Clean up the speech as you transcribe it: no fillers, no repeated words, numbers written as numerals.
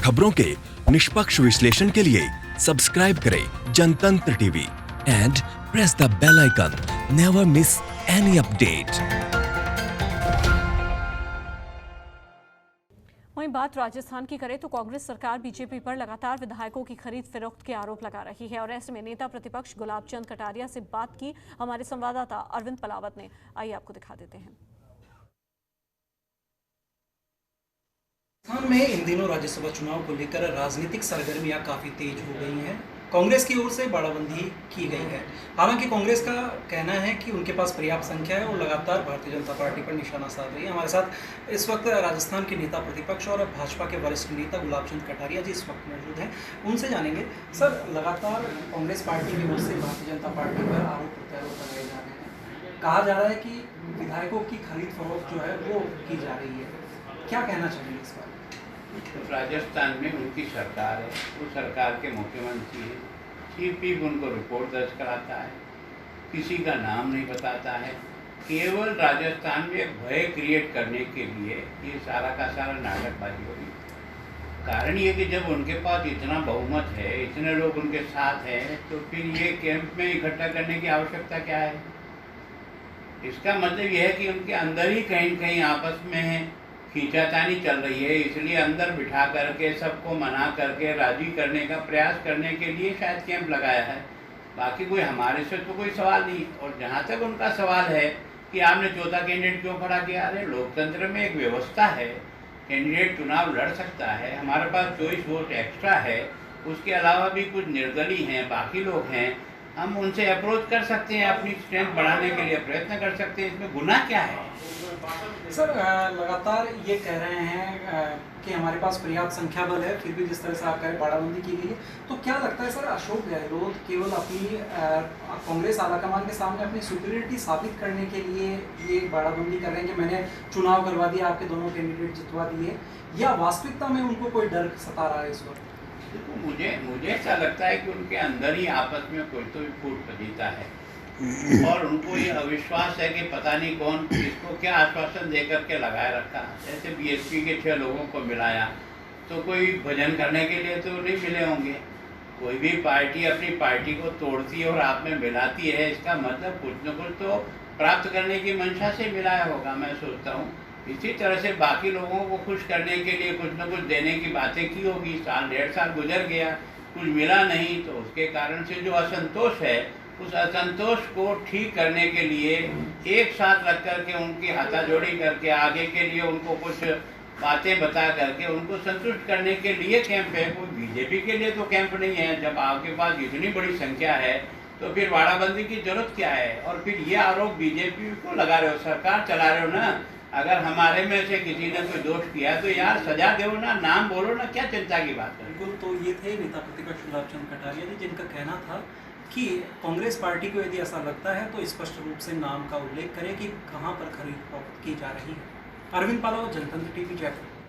खबरों के निष्पक्ष विश्लेषण के लिए सब्सक्राइब करें Jantantra TV and press the bell icon. Never miss any update. वहीं बात राजस्थान की करें तो कांग्रेस सरकार बीजेपी पर लगातार विधायकों की खरीद फरोख्त के आरोप लगा रही है और ऐसे में नेता प्रतिपक्ष गुलाब चंद कटारिया से बात की हमारे संवाददाता अरविंद पलावत ने। आइए आपको दिखा देते हैं। राजस्थान में इन दिनों राज्यसभा चुनाव को लेकर राजनीतिक सरगर्मियां काफी तेज हो गई हैं। कांग्रेस की ओर से बाड़ाबंदी की गई है। हालांकि कांग्रेस का कहना है कि उनके पास पर्याप्त संख्या है और लगातार भारतीय जनता पार्टी पर निशाना साध रही है। हमारे साथ इस वक्त राजस्थान के नेता प्रतिपक्ष और भाजपा के वरिष्ठ नेता गुलाब चंद कटारिया जी इस वक्त मौजूद हैं। उनसे जानेंगे, सर, लगातार कांग्रेस पार्टी की ओर से भारतीय जनता पार्टी पर आरोप प्रत्यारोप लगाए जा रहे हैं। कहा जा रहा है कि विधायकों की खरीद फरोख्त जो है वो की जा रही है। क्या कहना चाहिए इस बारे? राजस्थान में उनकी सरकार है, वो सरकार के मुख्यमंत्री हैं। चीफ उनको रिपोर्ट दर्ज कराता है, किसी का नाम नहीं बताता है। केवल राजस्थान में भय क्रिएट करने के लिए ये सारा का सारा नाटकबाजी हो रही। कारण ये कि जब उनके पास इतना बहुमत है, इतने लोग उनके साथ हैं, तो फिर ये कैंप में इकट्ठा करने की आवश्यकता क्या है? इसका मतलब यह है कि उनके अंदर ही कहीं कहीं आपस में खींचातानी चल रही है। इसलिए अंदर बिठा करके सबको मना करके राजी करने का प्रयास करने के लिए शायद कैंप लगाया है। बाकी कोई हमारे से तो कोई सवाल नहीं। और जहाँ तक उनका सवाल है कि आपने चौथा कैंडिडेट क्यों खड़ा किया, अरे लोकतंत्र में एक व्यवस्था है, कैंडिडेट चुनाव लड़ सकता है, हमारे पास चॉइस वोट एक्स्ट्रा है, उसके अलावा भी कुछ निर्दलीय हैं, बाकी लोग हैं, हम उनसे अप्रोच कर सकते हैं, अपनी स्ट्रेंथ बढ़ाने के लिए प्रयत्न कर सकते हैं। इसमें गुनाह क्या है? सर, लगातार ये कह रहे हैं कि हमारे पास पर्याप्त संख्या बल है, फिर भी जिस तरह से आप कह रहे बाड़ाबंदी की गई है, तो क्या लगता है सर, अशोक गहलोत केवल अपनी कांग्रेस आलाकमान के सामने अपनी सुपीरियरिटी साबित करने के लिए ये बाड़ाबंदी कर रहे हैं कि मैंने चुनाव करवा दिया, आपके दोनों कैंडिडेट जितवा दिए, या वास्तविकता में उनको कोई डर सता रहा है इस वक्त? देखो, मुझे ऐसा लगता है कि उनके अंदर ही आपस में कोई तो फूट पजीता है और उनको ये अविश्वास है कि पता नहीं कौन इसको क्या आश्वासन दे करके लगाए रखा। जैसे बीएसपी के 6 लोगों को मिलाया तो कोई भजन करने के लिए तो नहीं मिले होंगे। कोई भी पार्टी अपनी पार्टी को तोड़ती है और आप में मिलाती है, इसका मतलब कुछ न कुछ तो प्राप्त करने की मंशा से मिलाया होगा, मैं सोचता हूँ। इसी तरह से बाकी लोगों को खुश करने के लिए कुछ न कुछ देने की बातें की होगी। साल 1.5 साल गुजर गया, कुछ मिला नहीं, तो उसके कारण से जो असंतोष है, उस असंतोष को ठीक करने के लिए एक साथ रख करके उनकी हाथाजोड़ी करके आगे के लिए उनको कुछ बातें बता करके उनको संतुष्ट करने के लिए कैंप है। कोई बीजेपी के लिए तो कैंप नहीं है। जब आपके पास इतनी बड़ी संख्या है तो फिर बाड़ाबंदी की जरूरत क्या है? और फिर ये आरोप बीजेपी को लगा रहे हो, सरकार चला रहे हो ना। अगर हमारे में से किसी ने कोई दोष किया तो यार सजा दो ना, नाम बोलो ना, क्या चिंता की बात है? बिल्कुल। तो ये थे नेता प्रतिपक्ष गुलाब चंद कटारिया जी, जिनका कहना था कि कांग्रेस पार्टी को यदि ऐसा लगता है तो स्पष्ट रूप से नाम का उल्लेख करें कि कहां पर खरीद फरोख्त की जा रही है। अरविंद पलावत, जनतंत्र टीवी, जयपुर।